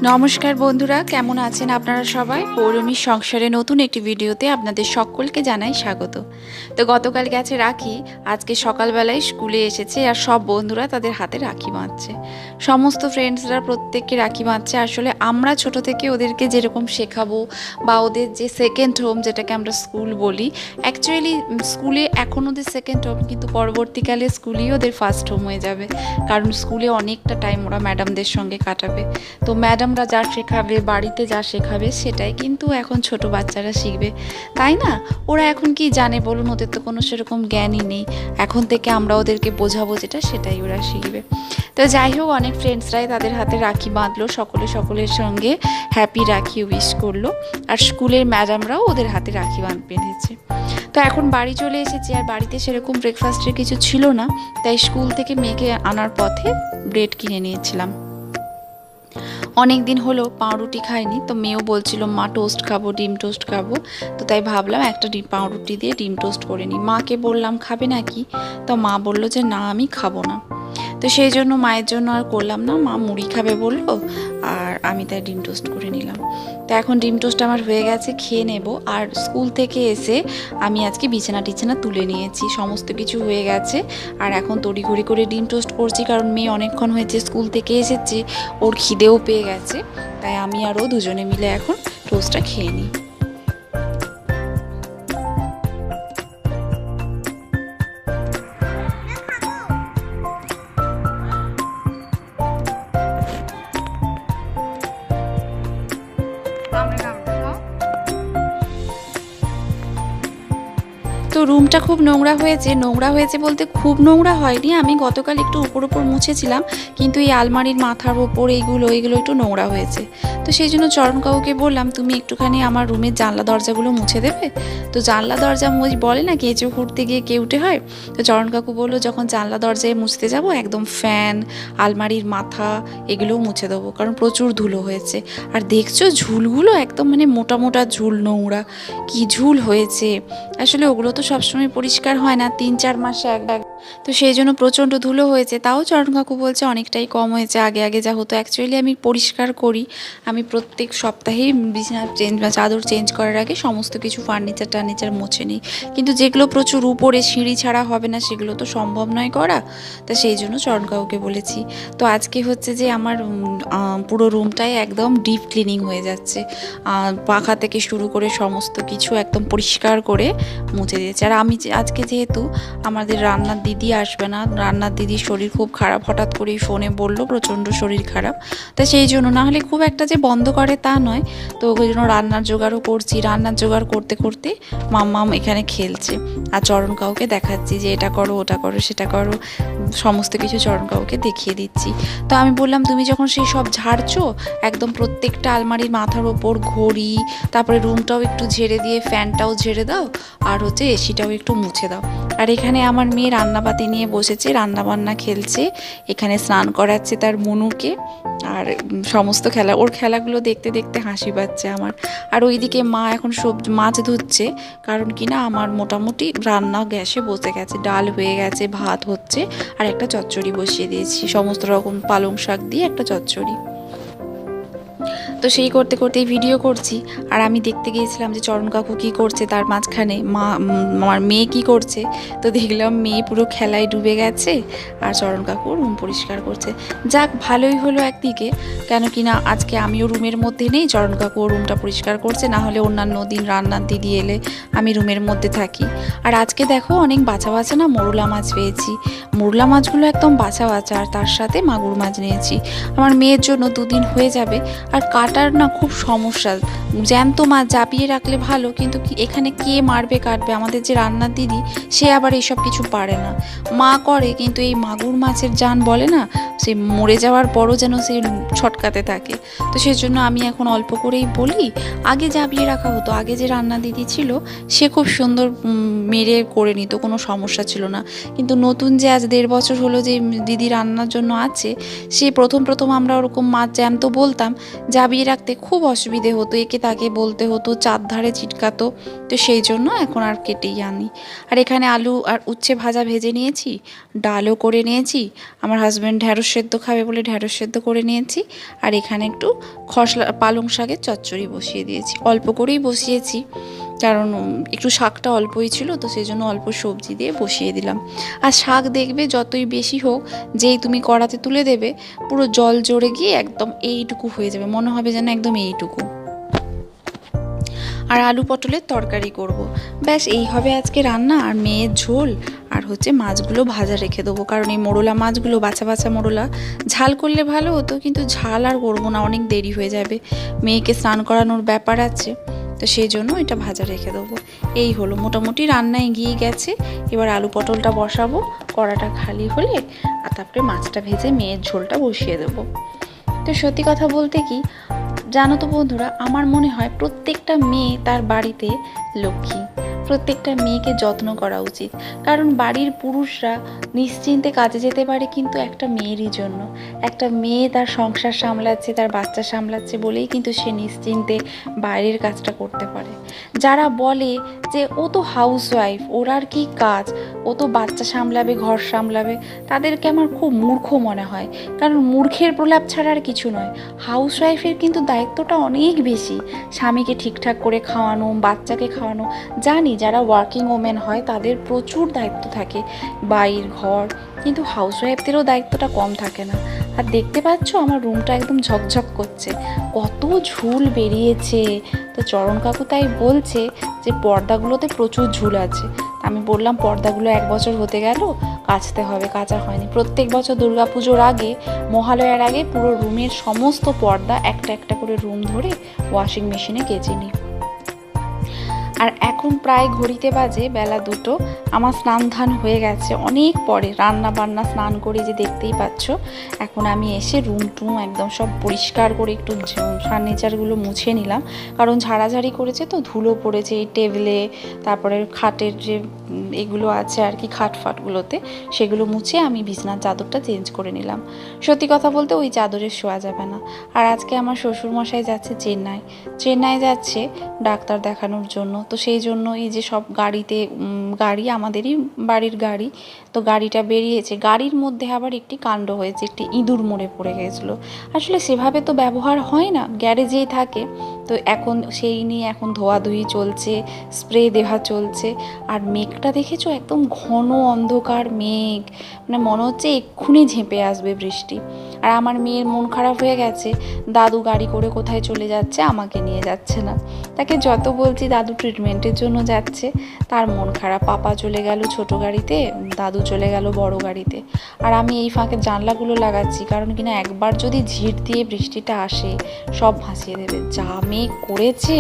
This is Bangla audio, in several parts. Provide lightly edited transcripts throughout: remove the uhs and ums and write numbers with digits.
নমস্কার বন্ধুরা, কেমন আছেন আপনারা সবাই? পৌরমীর সংসারে নতুন একটি ভিডিওতে আপনাদের সকলকে জানাই স্বাগত। তো গতকাল গেছে রাখি, আজকে সকালবেলায় স্কুলে এসেছে আর সব বন্ধুরা তাদের হাতে রাখি বাঁধছে। সমস্ত ফ্রেন্ডসরা প্রত্যেককে রাখি বাঁধছে। আসলে আমরা ছোট থেকে ওদেরকে যেরকম শেখাবো বা ওদের যে সেকেন্ড হোম, যেটাকে আমরা স্কুল বলি, অ্যাকচুয়ালি স্কুলে এখন ওদের সেকেন্ড হোম, কিন্তু পরবর্তীকালে স্কুলই ওদের ফার্স্ট হোম হয়ে যাবে। কারণ স্কুলে অনেকটা টাইম ওরা ম্যাডামদের সঙ্গে কাটাবে। তো ম্যাডামরা যা শেখাবে, বাড়িতে যা শেখাবে সেটাই কিন্তু এখন ছোট বাচ্চারা শিখবে, তাই না? ওরা এখন কি জানে বলুন? ওদের তো কোনো সেরকম জ্ঞানই নেই। এখন থেকে আমরা ওদেরকে বোঝাবো যেটা, সেটাই ওরা শিখবে। তো যাই হোক, অনেক ফ্রেন্ডসরাই তাদের হাতে রাখি বাঁধলো, সকলের সঙ্গে হ্যাপি রাখি উইশ করলো। আর স্কুলের ম্যাডামরাও ওদের হাতে রাখি বেঁধেছে। তো এখন বাড়ি চলে এসেছি, আর বাড়িতে সেরকম ব্রেকফাস্টের কিছু ছিল না, তাই স্কুল থেকে মেয়েকে আনার পথে ব্রেড কিনে নিয়েছিলাম। অনেক দিন হলো পাউরুটি খাইনি, তো মেয়েও বলছিল মা টোস্ট খাবো, ডিম টোস্ট খাবো। তো তাই ভাবলাম একটা পাউরুটি দিয়ে ডিম টোস্ট করে নিই। মাকে বললাম খাবে নাকি, তো মা বলল যে না, আমি খাবো না। তো সেই জন্য মায়ের জন্য আর করলাম না, মা মুড়ি খাবে বললো, আর আমি তাই ডিম টোস্ট করে নিলাম। তো এখন ডিম টোস্ট আমার হয়ে গেছে, খেয়ে নেব। আর স্কুল থেকে এসে আমি আজকে বিছানা টিছানা তুলে নিয়েছি, সমস্ত কিছু হয়ে গেছে। আর এখন তড়িঘড়ি করে ডিম টোস্ট করছি, কারণ মেয়ে অনেকক্ষণ হয়েছে স্কুল থেকে এসেছে, ওর খিদেও পেয়ে গেছে। তাই আমি আর ও দুজনে মিলে এখন টোস্টটা খেয়ে নিই। তো রুমটা খুব নোংরা হয়েছে বলতে খুব নোংরা হয়নি। আমি গতকাল একটু উপর মুছেছিলাম, কিন্তু এই আলমারির মাথার ওপর এইগুলো একটু নোংরা হয়েছে। তো সেই জন্য চরণ কাকুকে বললাম, তুমি একটুখানি আমার রুমের জানলা দরজাগুলো মুছে দেবে। তো জানলা দরজা বলে না কেঁচো খুঁড়তে গিয়ে কেউটে হয়। তো চরণ কাকু বললো, যখন জানলা দরজায় মুছতে যাব একদম ফ্যান, আলমারির মাথা এগুলোও মুছে দেবো, কারণ প্রচুর ধুলো হয়েছে। আর দেখছো ঝুলগুলো একদম মোটা মোটা ঝুল, নোংরা কি ঝুল হয়েছে। আসলে ওগুলো তো সবসময় পরিষ্কার হয় না, 3-4 মাসে একবার। তো সেই জন্য প্রচণ্ড ধুলো হয়েছে। তাও চরণ কাকু বলছে অনেকটাই কম হয়েছে আগে যা হতো। অ্যাকচুয়ালি আমি পরিষ্কার করি, আমি প্রত্যেক সপ্তাহেই বিছানা চাদর চেঞ্জ করার আগে সমস্ত কিছু ফার্নিচার মুছে নিই। কিন্তু যেগুলো প্রচুর উপরে সিঁড়ি ছাড়া হবে না, সেগুলো তো সম্ভব নয় করা। তা সেই জন্য চরণ কাকুকে বলেছি। তো আজকে হচ্ছে যে আমার পুরো রুমটাই একদম ডিপ ক্লিনিং হয়ে যাচ্ছে। পাখা থেকে শুরু করে সমস্ত কিছু একদম পরিষ্কার করে মুছে দিয়েছে। আর আমি আজকে যেহেতু আমাদের রান্নার দিদি আসবে না, রান্নার দিদির শরীর খুব খারাপ, হঠাৎ করেই ফোনে বললো প্রচণ্ড শরীর খারাপ। তা সেই জন্য, না হলে খুব একটা যে বন্ধ করে তা নয়। তো ওই জন্য রান্নার জোগাড়ও করছি। রান্নার জোগাড় করতে করতে মাম্মাম এখানে খেলছে, আর চরণ কাউকে দেখাচ্ছি যে এটা করো, ওটা করো, সেটা করো, সমস্ত কিছু চরণ কাউকে দেখিয়ে দিচ্ছি। তো আমি বললাম, তুমি যখন সেই সব ঝাড়ছো, একদম প্রত্যেকটা আলমারির মাথার ওপর ঘড়ি, তারপরে রুমটাও একটু ঝেড়ে দিয়ে ফ্যানটাও ঝেড়ে দাও, আর হচ্ছে এসিটাও একটু মুছে দাও। আর এখানে আমার মেয়ে রান্নাবাতি নিয়ে বসেছে, রান্নাবান্না খেলছে, এখানে স্নান করাচ্ছে তার মনুকে। আর সমস্ত ওর খেলাগুলো দেখতে দেখতে হাসি পাচ্ছে আমার। আর ওইদিকে মা এখন মাছ ধুচ্ছে, কারণ কি না আমার মোটামুটি রান্না গ্যাসে বসে গেছে, ডাল হয়ে গেছে, ভাত হচ্ছে, আর একটা চচ্চড়ি বসিয়ে দিয়েছি, সমস্ত রকম পালং শাক দিয়ে একটা চচ্চড়ি। তো সেই করতে করতেই ভিডিও করছি। আর আমি দেখতে গিয়েছিলাম যে চরণ কাকু কী করছে, তার মাঝখানে আমার মেয়ে কী করছে। তো দেখলাম মেয়ে পুরো খেলায় ডুবে গেছে, আর চরণ কাকু রুম পরিষ্কার করছে। যাক, ভালোই হলো একদিকে, কেন কি না আজকে আমিও রুমের মধ্যে নেই, চরণ কাকু রুমটা পরিষ্কার করছে। না হলে অন্যান্য দিন রান্নার দিদি এলে আমি রুমের মধ্যে থাকি। আর আজকে দেখো অনেক বাছা না মোরলা মাছ পেয়েছি। মোরলা মাছগুলো একদম বাছা, আর তার সাথে মাগুর মাছ নিয়েছি। আমার মেয়ের জন্য 2 দিন হয়ে যাবে। আর কাটার না খুব সমস্যা, জ্যান্ত মাছ চাপিয়ে রাখলে ভালো, কিন্তু এখানে কে মারবে কাটবে? আমাদের যে রান্নার দিদি, সে আবার এইসব কিছু পারে না। মা করে, কিন্তু এই মাগুর মাছের জান বলে না, সে মরে যাওয়ার পরও যেন সে ছটকাতে থাকে। তো সেই জন্য আমি এখন অল্প করেই বলি। আগে চাপিয়ে রাখা হতো, আগে যে রান্না দিদি ছিল সে খুব সুন্দর মেরে করে নিত, কোনো সমস্যা ছিল না। কিন্তু নতুন যে আজ 1.5 বছর হলো যে দিদি রান্নার জন্য আছে, সে প্রথম আমরা ওরকম মাছ জ্যান্ত বলতাম, চাবিয়ে রাখতে খুব অসুবিধে হতো, একে তাকে বলতে হতো, চারধারে চিটকাতো। তো সেই জন্য এখন আর কেটেই আনি। আর এখানে আলু আর উচ্ছে ভাজা ভেজে নিয়েছি, ডালও করে নিয়েছি। আমার হাজব্যান্ড ঢ্যাঁড়স সেদ্ধ খাবে বলে ঢ্যাঁড়স সেদ্ধ করে নিয়েছি। আর এখানে একটু খসলা পালং শাকের চচ্চড়ি বসিয়ে দিয়েছি, অল্প করেই বসিয়েছি কারণ একটু শাকটা অল্পই ছিল, তো সেই জন্য অল্প সবজি দিয়ে বসিয়ে দিলাম। আর শাক দেখবে যতই বেশি হোক, যেই তুমি কড়াতে তুলে দেবে পুরো জল জড়ে গিয়ে একদম এইটুকু হয়ে যাবে, মনে হবে যেন একদম এইটুকু। আর আলু পটলের তরকারি করব, ব্যাস এই হবে আজকে রান্না। আর মেয়ের ঝোল আর হচ্ছে মাছগুলো ভাজা রেখে দেবো, কারণ এই মোড়লা মাছগুলো বাছা বাছা মোড়লা, ঝাল করলে ভালো হতো, কিন্তু ঝাল আর করবো না, অনেক দেরি হয়ে যাবে, মেয়েকে স্নান করানোর ব্যাপার আছে, তো সেই জন্য এটা ভাজা রেখে দেবো। এই হলো মোটামুটি রান্না এগিয়ে গেছে। এবার আলু পটলটা বসাবো, কড়াটা খালি হলে আর তারপরে মাছটা ভেজে মেয়ের ঝোলটা বসিয়ে দেবো। তো সত্যি কথা বলতে কি জানো তো বন্ধুরা, আমার মনে হয় প্রত্যেকটা মেয়ে তার বাড়িতে লক্ষ্মী, প্রত্যেকটা মেয়েকে যত্ন করা উচিত, কারণ বাড়ির পুরুষরা নিশ্চিন্তে কাজে যেতে পারে কিন্তু একটা মেয়েরই জন্য। একটা মেয়ে তার সংসার সামলাচ্ছে, তার বাচ্চা সামলাচ্ছে বলেই কিন্তু সে নিশ্চিন্তে বাইরের কাজটা করতে পারে। যারা বলে যে ও তো হাউসওয়াইফ, ওর আর কি কাজ, ও তো বাচ্চা সামলাবে, ঘর সামলাবে, তাদেরকে আমার খুব মূর্খ মনে হয়, কারণ মূর্খের প্রলাপ ছাড়া আর কিছু নয়। হাউসওয়াইফের কিন্তু দায়িত্বটা অনেক বেশি, স্বামীকে ঠিকঠাক করে খাওয়ানো, বাচ্চাকে খাওয়ানো। জানি যারা ওয়ার্কিং ওমেন হয় তাদের প্রচুর দায়িত্ব থাকে, বাইর ঘর, কিন্তু হাউসওয়াইফদেরও দায়িত্বটা কম থাকে না। আর দেখতে পাচ্ছ আমার রুমটা একদম ঝকঝক করছে, কত ঝুল বেরিয়েছে। তো চরণ কাকু তাই বলছে যে পর্দাগুলোতে প্রচুর ঝুল আছে। আমি বললাম পর্দাগুলো 1 বছর হতে গেল, কাচতে হবে, কাচা হয়নি। প্রত্যেক বছর দুর্গাপুজোর আগে, মহালয়ার আগে পুরো রুমের সমস্ত পর্দা একটা একটা করে রুম ধরে ওয়াশিং মেশিনে কেচে নিই। আর এখন প্রায় ঘড়িতে বাজে বেলা 2টো। আমার স্নান ধান হয়ে গেছে অনেক পরে, রান্না বান্না স্নান করে যে দেখতেই পাচ্ছ। এখন আমি এসে রুম টুম একদম সব পরিষ্কার করে একটু ফার্নিচারগুলো মুছে নিলাম, কারণ ঝাড়াঝাড়ি করেছে তো ধুলো পড়েছে এই টেবিলে, তারপরে খাটের যে এগুলো আছে আর কি খাটফাটগুলোতে, সেগুলো মুছে আমি বিছনার চাদরটা চেঞ্জ করে নিলাম। সত্যি কথা বলতে ওই চাদরে শোয়া যাবে না। আর আজকে আমার শ্বশুরমশাই যাচ্ছে চেন্নাই যাচ্ছে ডাক্তার দেখানোর জন্য, তো সেই জন্য এই যে সব গাড়িতে, গাড়ি আমাদেরই বাড়ির গাড়ি, তো গাড়িটা বেরিয়েছে, গাড়ির মধ্যে আবার একটি কাণ্ড হয়েছে, একটি ইঁদুর মরে পড়ে গেছিলো। আসলে সেভাবে তো ব্যবহার হয় না, গ্যারেজেই থাকে, তো এখন সেই নিয়ে এখন ধোয়াধুয়ি চলছে, স্প্রে দেওয়া চলছে। আর মেঘটা দেখেছো একদম ঘন অন্ধকার মেঘ, মানে মনে হচ্ছে এক্ষুনি ঝেঁপে আসবে বৃষ্টি। আর আমার মেয়ের মন খারাপ হয়ে গেছে, দাদু গাড়ি করে কোথায় চলে যাচ্ছে, আমাকে নিয়ে যাচ্ছে না। তাকে যত বলছি দাদু ট্রিটমেন্টের জন্য যাচ্ছে, তার মন খারাপ। পাপা চলে গেল ছোট গাড়িতে, দাদু চলে গেল বড় গাড়িতে। আর আমি এই ফাঁকে জানলাগুলো লাগাচ্ছি, কারণ কিনা একবার যদি ঝির দিয়ে বৃষ্টিটা আসে সব ভাসিয়ে দেবে। যা মেঘ করেছে,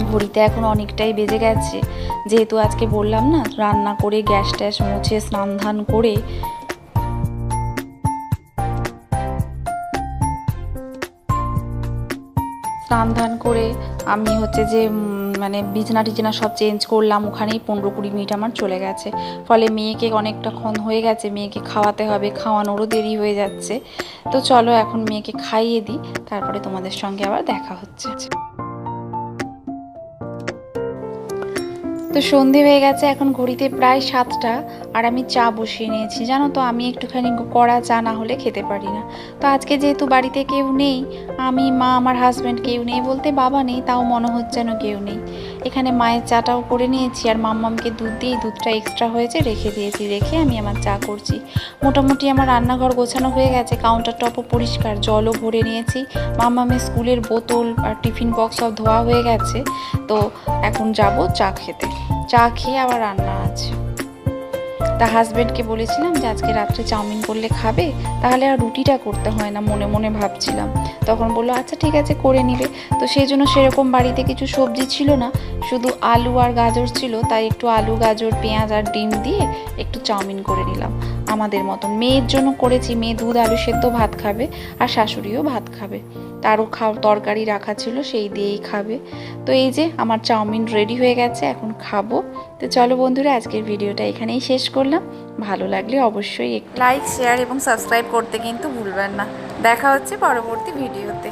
ঘড়িতে এখন অনেকটাই বেজে গেছে। যেহেতু আজকে বললাম না রান্না করে গ্যাস ট্যাস মুছে স্নান ধান করে আমি হচ্ছে যে মানে বিছনা টিছনা সব চেঞ্জ করলাম, ওখানেই 15-20 মিনিট আমার চলে গেছে। ফলে মেয়েকে অনেকটাক্ষণ হয়ে গেছে, মেয়েকে খাওয়াতে হবে, খাওয়ানোরও দেরি হয়ে যাচ্ছে। তো চলো এখন মেয়েকে খাইয়ে দিই, তারপরে তোমাদের সঙ্গে আবার দেখা হচ্ছে। তো সন্ধে হয়ে গেছে, এখন ঘড়িতে প্রায় 7টা। আর আমি চা বসিয়ে নিয়েছি। জানো তো আমি একটুখানি কড়া চা না হলে খেতে পারি না। তো আজকে যেহেতু বাড়িতে কেউ নেই, আমি, মা, আমার হাজব্যান্ড, কেউ নেই বলতে বাবা নেই, তাও মনে হচ্ছে যেন কেউ নেই। এখানে মায়ের চাটাও করে নিয়েছি, আর মাম্মামকে দুধ দিয়ে, দুধটা এক্সট্রা হয়েছে রেখে দিয়েছি, রেখে আমি আমার চা করছি। মোটামুটি আমার রান্নাঘর গোছানো হয়ে গেছে, কাউন্টার টপও পরিষ্কার, জলও ভরে নিয়েছি, মাম্মামের স্কুলের বোতল আর টিফিন বক্স সব ধোয়া হয়ে গেছে। তো এখন যাব চা খেতে, চা খেয়ে আবার রান্না আছে। তা হাজব্যান্ডকে বলেছিলাম যে আজকে রাত্রে চাউমিন করলে খাবে, তাহলে আর রুটিটা করতে হয় না, মনে মনে ভাবছিলাম। তখন বললো আচ্ছা ঠিক আছে করে নিবে। তো সেই জন্য সেরকম বাড়িতে কিছু সবজি ছিল না, শুধু আলু আর গাজর ছিল, তাই একটু আলু, গাজর, পেঁয়াজ আর ডিম দিয়ে একটু চাউমিন করে নিলাম আমাদের মতন। মেয়ের জন্য করেছি, মেয়ে দুধ আলু সেদ্ধ ভাত খাবে, আর শাশুড়িও ভাত খাবে, তারও তরকারি রাখা ছিল, সেই দিয়েই খাবে। তো এই যে আমার চাউমিন রেডি হয়ে গেছে, এখন খাবো। তো চলো বন্ধুরা, আজকের ভিডিওটা এখানেই শেষ করলাম। ভালো লাগলে অবশ্যই লাইক, শেয়ার এবং সাবস্ক্রাইব করতে কিন্তু ভুলবেন না। দেখা হচ্ছে পরবর্তী ভিডিওতে।